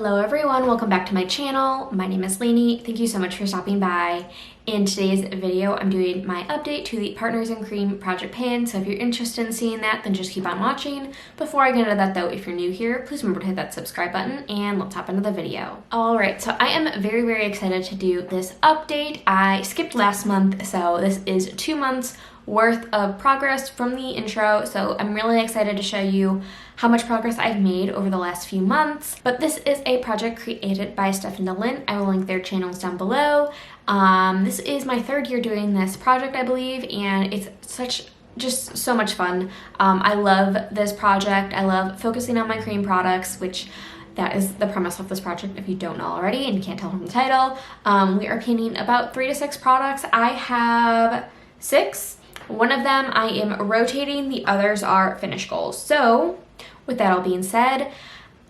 Hello everyone, welcome back to my channel. My name is Lainey. Thank you so much for stopping by. In today's video, I'm doing my update to the Partners in Cream project pan, so if you're interested in seeing that, then just keep on watching. Before I get into that though, if you're new here, please remember to hit that subscribe button and let's hop into the video. Alright, so I am very excited to do this update. I skipped last month, so this is 2 months worth of progress from the intro, so I'm really excited to show you how much progress I've made over the last few months. But this is a project created by Steph and DaLin. I will link their channels down below. This is my 3rd year doing this project, I believe, and it's just so much fun. I love this project. I love focusing on my cream products, which that is the premise of this project if you don't know already and you can't tell from the title. We are painting about 3 to 6 products. I have 6. One of them I am rotating, the others are finish goals. So with that all being said,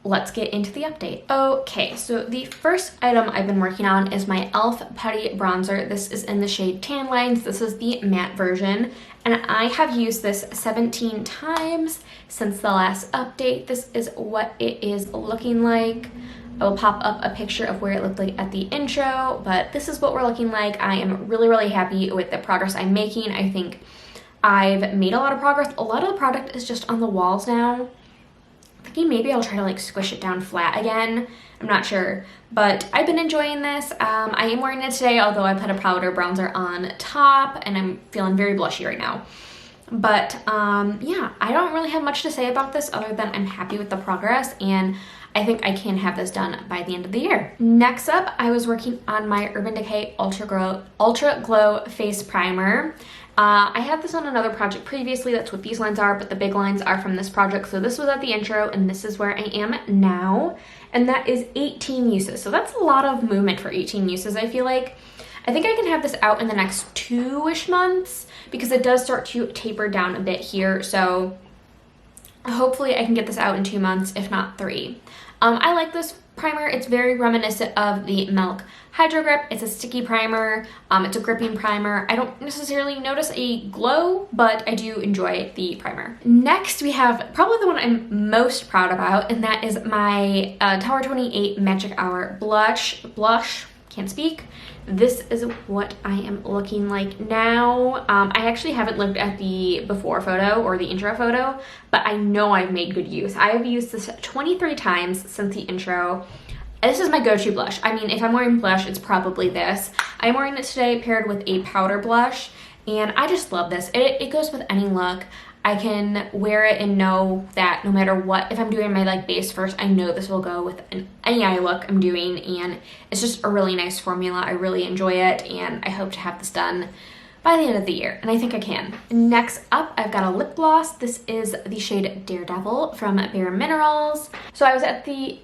let's get into the update. Okay, so the first item I've been working on is my e.l.f. Putty Bronzer. This is in the shade Tan Lines. This is the matte version, and I have used this 17 times since the last update. This is what it is looking like. I will pop up a picture of where it looked like at the intro, but this is what we're looking like. I am really happy with the progress I'm making. I think I've made a lot of progress. A lot of the product is just on the walls now. Thinking maybe I'll try to like squish it down flat again. I'm not sure, but I've been enjoying this. I am wearing it today, although I put a powder bronzer on top and I'm feeling very blushy right now. But yeah, I don't really have much to say about this other than I'm happy with the progress and I think I can have this done by the end of the year. Next up, I was working on my Urban Decay Ultra Glow Face Primer. I had this on another project previously. That's what these lines are, but the big lines are from this project. So this was at the intro and this is where I am now. And that is 18 uses. So that's a lot of movement for 18 uses, I feel like. I think I can have this out in the next 2-ish months because it does start to taper down a bit here. So hopefully I can get this out in 2 months, if not 3. I like this primer. It's very reminiscent of the Milk Hydro Grip. It's a sticky primer. It's a gripping primer. I don't necessarily notice a glow, but I do enjoy the primer. Next, we have probably the one I'm most proud about, and that is my Tower 28 Magic Hour Blush. Can't speak. This is what I am looking like now. I actually haven't looked at the before photo or the intro photo, but I know I've made good use. I have used this 23 times since the intro. This is my go-to blush. I mean, if I'm wearing blush, it's probably this. I'm wearing it today paired with a powder blush, and I just love this. It goes with any look. I can wear it and know that no matter what, if I'm doing my like base first, I know this will go with any eye look I'm doing, and it's just a really nice formula. I really enjoy it, and I hope to have this done by the end of the year, and I think I can. Next up, I've got a lip gloss. This is the shade Daredevil from Bare Minerals. So I was at the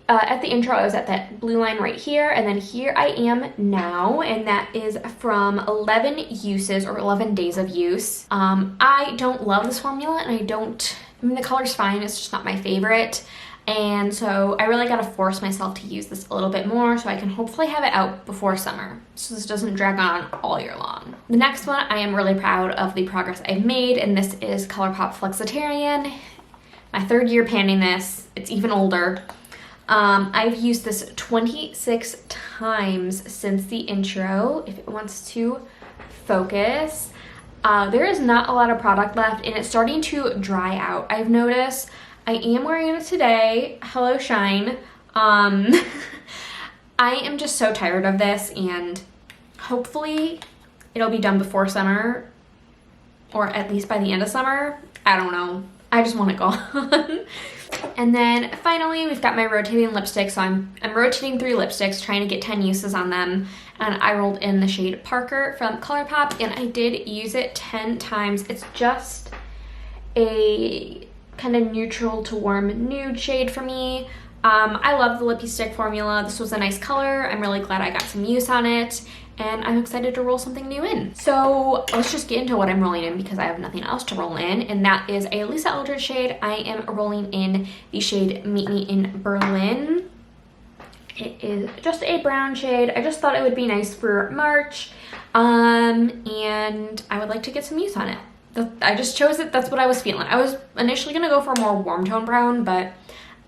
intro, I was at that blue line right here, and then here I am now, and that is from 11 uses or 11 days of use. I don't love this formula, and I mean, the color's fine, it's just not my favorite. And so I really gotta force myself to use this a little bit more so I can hopefully have it out before summer, so this doesn't drag on all year long. The next one, I am really proud of the progress I've made, and this is ColourPop Flexitarian. My 3rd year panning this. It's even older. I've used this 26 times since the intro, if it wants to focus. There is not a lot of product left, and it's starting to dry out, I've noticed. I am wearing it today. Hello, Shine. I am just so tired of this, and hopefully it'll be done before summer, or at least by the end of summer. I don't know. I just want it gone. And then finally, we've got my rotating lipstick. So I'm rotating 3 lipsticks, trying to get 10 uses on them. And I rolled in the shade Parker from ColourPop, and I did use it 10 times. It's just a kind of neutral to warm nude shade for me. I love the lippy stick formula. This was a nice color. I'm really glad I got some use on it, and I'm excited to roll something new in. So let's just get into what I'm rolling in because I have nothing else to roll in, and that is a Lisa Eldridge shade. I am rolling in the shade Meet Me in Berlin. It is just a brown shade. I just thought it would be nice for March, and I would like to get some use on it. I just chose it. That's what I was feeling. I was initially going to go for a more warm tone brown, but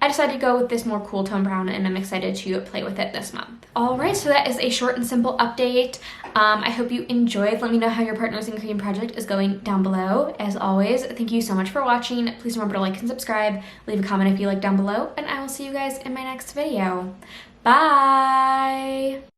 I decided to go with this more cool tone brown, and I'm excited to play with it this month. Alright, so that is a short and simple update. I hope you enjoyed. Let me know how your Partners in Cream project is going down below. As always, thank you so much for watching. Please remember to like and subscribe. Leave a comment if you like down below, and I will see you guys in my next video. Bye!